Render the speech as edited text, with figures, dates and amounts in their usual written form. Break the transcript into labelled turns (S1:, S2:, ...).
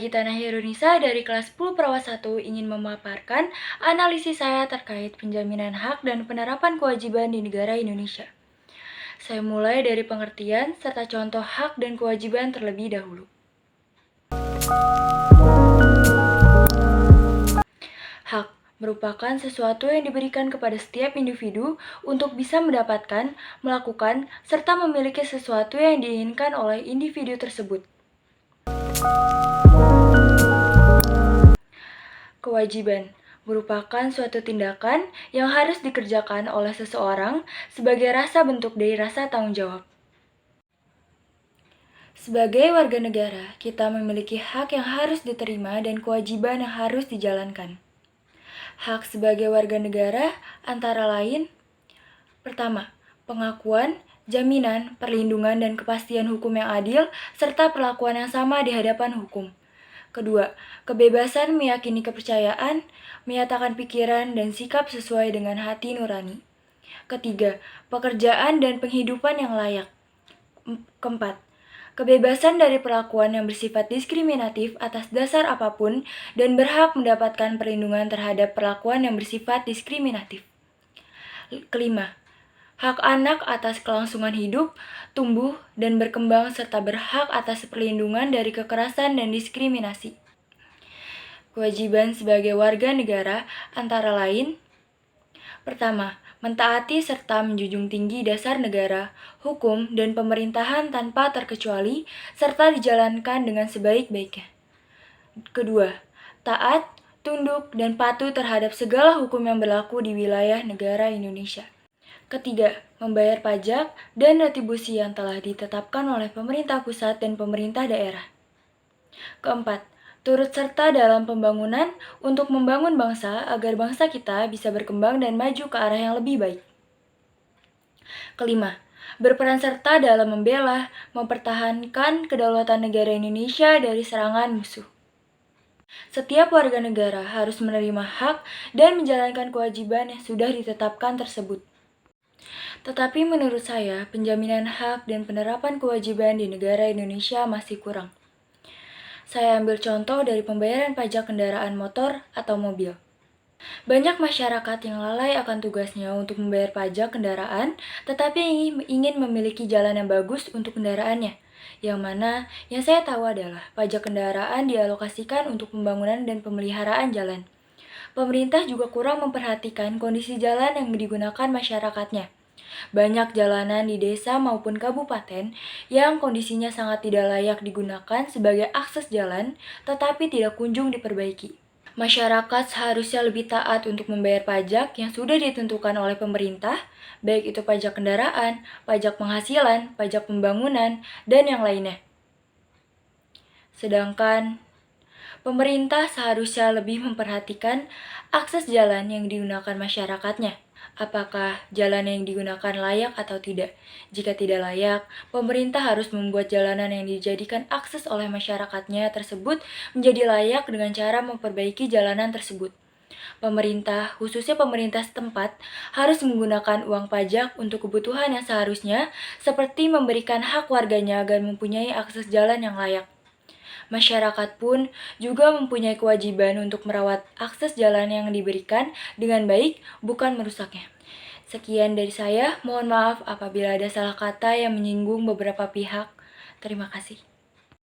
S1: Gita Nahirunisa dari kelas 10 Perawat 1 ingin memaparkan analisis saya terkait penjaminan hak dan penerapan kewajiban di negara Indonesia. Saya mulai dari pengertian serta contoh hak dan kewajiban terlebih dahulu. Hak merupakan sesuatu yang diberikan kepada setiap individu untuk bisa mendapatkan, melakukan, serta memiliki sesuatu yang diinginkan oleh individu tersebut. Kewajiban merupakan suatu tindakan yang harus dikerjakan oleh seseorang sebagai rasa bentuk dari rasa tanggung jawab. Sebagai warga negara, kita memiliki hak yang harus diterima dan kewajiban yang harus dijalankan. Hak sebagai warga negara antara lain: pertama, pengakuan, jaminan, perlindungan, dan kepastian hukum yang adil, serta perlakuan yang sama di hadapan hukum. Kedua, kebebasan meyakini kepercayaan, menyatakan pikiran dan sikap sesuai dengan hati nurani. Ketiga, pekerjaan dan penghidupan yang layak. Keempat, kebebasan dari perlakuan yang bersifat diskriminatif atas dasar apapun dan berhak mendapatkan perlindungan terhadap perlakuan yang bersifat diskriminatif. Kelima, hak anak atas kelangsungan hidup, tumbuh, dan berkembang serta berhak atas perlindungan dari kekerasan dan diskriminasi. Kewajiban sebagai warga negara antara lain: pertama, mentaati serta menjunjung tinggi dasar negara, hukum, dan pemerintahan tanpa terkecuali, serta dijalankan dengan sebaik-baiknya. Kedua, taat, tunduk, dan patuh terhadap segala hukum yang berlaku di wilayah negara Indonesia. Ketiga, membayar pajak dan retribusi yang telah ditetapkan oleh pemerintah pusat dan pemerintah daerah. Keempat, turut serta dalam pembangunan untuk membangun bangsa agar bangsa kita bisa berkembang dan maju ke arah yang lebih baik. Kelima, berperan serta dalam membela, mempertahankan kedaulatan negara Indonesia dari serangan musuh. Setiap warga negara harus menerima hak dan menjalankan kewajiban yang sudah ditetapkan tersebut. Tetapi menurut saya, penjaminan hak dan penerapan kewajiban di negara Indonesia masih kurang. Saya ambil contoh dari pembayaran pajak kendaraan motor atau mobil. Banyak masyarakat yang lalai akan tugasnya untuk membayar pajak kendaraan, tetapi ingin memiliki jalan yang bagus untuk kendaraannya. Yang mana yang saya tahu adalah pajak kendaraan dialokasikan untuk pembangunan dan pemeliharaan jalan. Pemerintah juga kurang memperhatikan kondisi jalan yang digunakan masyarakatnya. Banyak jalanan di desa maupun kabupaten yang kondisinya sangat tidak layak digunakan sebagai akses jalan, tetapi tidak kunjung diperbaiki. Masyarakat seharusnya lebih taat untuk membayar pajak yang sudah ditentukan oleh pemerintah, baik itu pajak kendaraan, pajak penghasilan, pajak pembangunan, dan yang lainnya. Sedangkan pemerintah seharusnya lebih memperhatikan akses jalan yang digunakan masyarakatnya. Apakah jalan yang digunakan layak atau tidak? Jika tidak layak, pemerintah harus membuat jalanan yang dijadikan akses oleh masyarakatnya tersebut menjadi layak dengan cara memperbaiki jalanan tersebut. Pemerintah, khususnya pemerintah setempat, harus menggunakan uang pajak untuk kebutuhan yang seharusnya, seperti memberikan hak warganya agar mempunyai akses jalan yang layak. Masyarakat pun juga mempunyai kewajiban untuk merawat akses jalan yang diberikan dengan baik, bukan merusaknya. Sekian dari saya, mohon maaf apabila ada salah kata yang menyinggung beberapa pihak. Terima kasih.